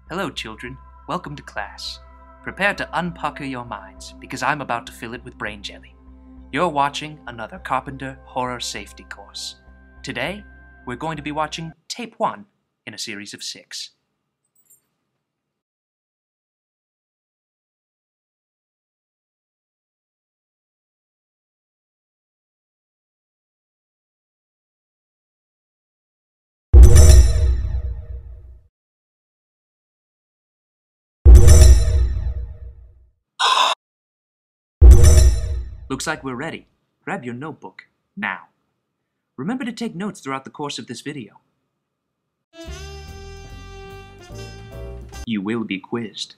Hello, children. Welcome to class. Prepare to unpucker your minds, because I'm about to fill it with brain jelly. You're watching another Carpenter horror safety course. Today, we're going to be watching Tape 1 in a series of 6. Looks like we're ready. Grab your notebook, now. Remember to take notes throughout the course of this video. You will be quizzed.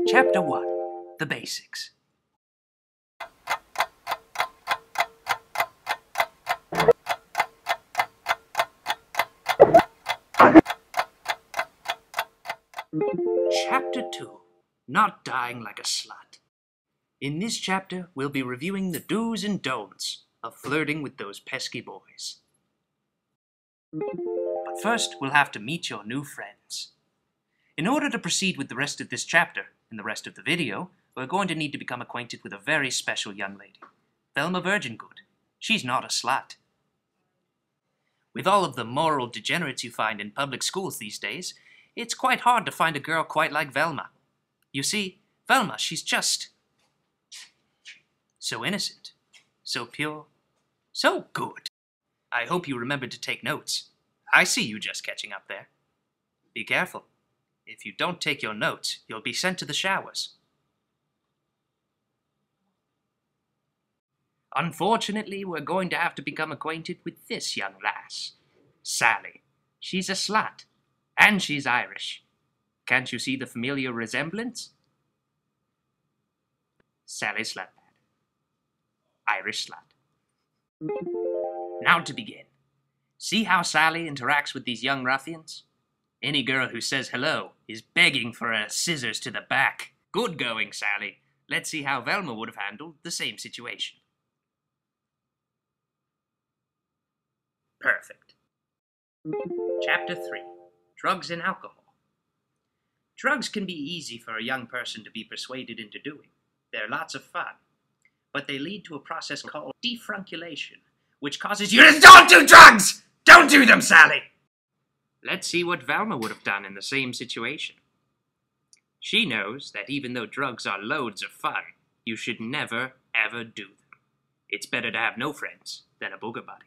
Chapter 1, The Basics. Chapter 2, Not Dying Like a Slut. In this chapter, we'll be reviewing the do's and don'ts of flirting with those pesky boys. But first, we'll have to meet your new friends. In order to proceed with the rest of this chapter and the rest of the video, we're going to need to become acquainted with a very special young lady, Velma Virgingood. She's not a slut. With all of the moral degenerates you find in public schools these days, it's quite hard to find a girl quite like Velma. You see, Velma, she's just so innocent, so pure, so good. I hope you remembered to take notes. I see you just catching up there. Be careful. If you don't take your notes, you'll be sent to the showers. Unfortunately, we're going to have to become acquainted with this young lass, Sally. She's a slut. And she's Irish. Can't you see the familiar resemblance? Sally Slutbad. Irish slut. Now to begin. See how Sally interacts with these young ruffians? Any girl who says hello is begging for her scissors to the back. Good going, Sally. Let's see how Velma would have handled the same situation. Perfect. Chapter 3. Drugs and alcohol. Drugs can be easy for a young person to be persuaded into doing. They're lots of fun. But they lead to a process called defrunculation, which causes you to don't do drugs! Don't do them, Sally! Let's see what Velma would have done in the same situation. She knows that even though drugs are loads of fun, you should never, ever do them. It's better to have no friends than a booger buddy.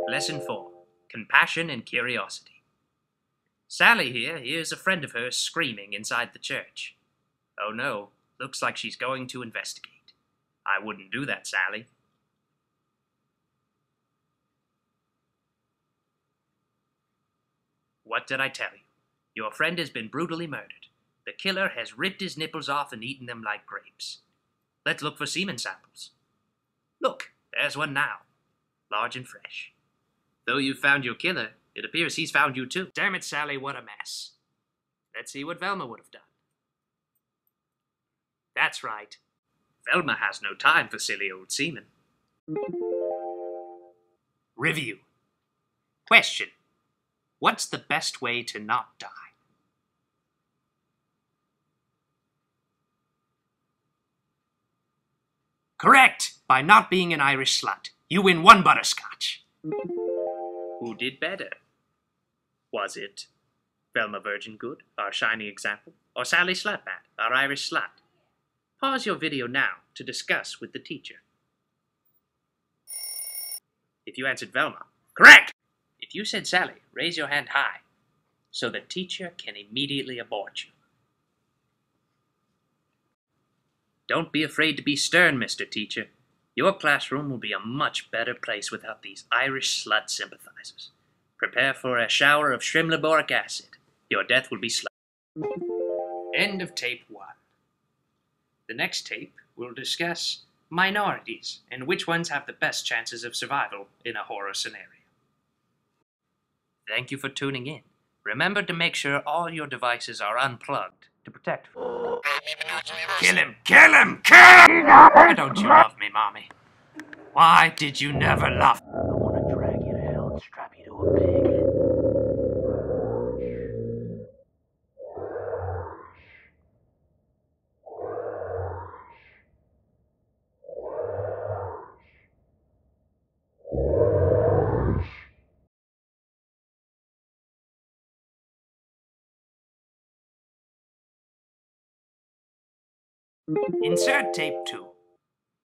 Lesson 4. Compassion and Curiosity. Sally here hears a friend of hers screaming inside the church. Oh no, looks like she's going to investigate. I wouldn't do that, Sally. What did I tell you? Your friend has been brutally murdered. The killer has ripped his nipples off and eaten them like grapes. Let's look for semen samples. Look, there's one now. Large and fresh. Though you've found your killer, it appears he's found you too. Damn it, Sally, what a mess. Let's see what Velma would have done. That's right. Velma has no time for silly old semen. Review. Question. What's the best way to not die? Correct! By not being an Irish slut. You win 1 butterscotch. Who did better? Was it Velma Virgingood, our shining example, or Sally Slutbad, our Irish slut? Pause your video now to discuss with the teacher. If you answered Velma, correct! If you said Sally, raise your hand high, so the teacher can immediately abort you. Don't be afraid to be stern, Mr. Teacher. Your classroom will be a much better place without these Irish slut sympathizers. Prepare for a shower of shrimliboric acid. Your death will be slow. End of tape 1. The next tape, we'll discuss minorities, and which ones have the best chances of survival in a horror scenario. Thank you for tuning in. Remember to make sure all your devices are unplugged to protect. Kill him! Kill him! Kill him! Why don't you love me, Mommy? Why did you never love me? I want to drag you to hell and strap you to a pig. Insert tape 2.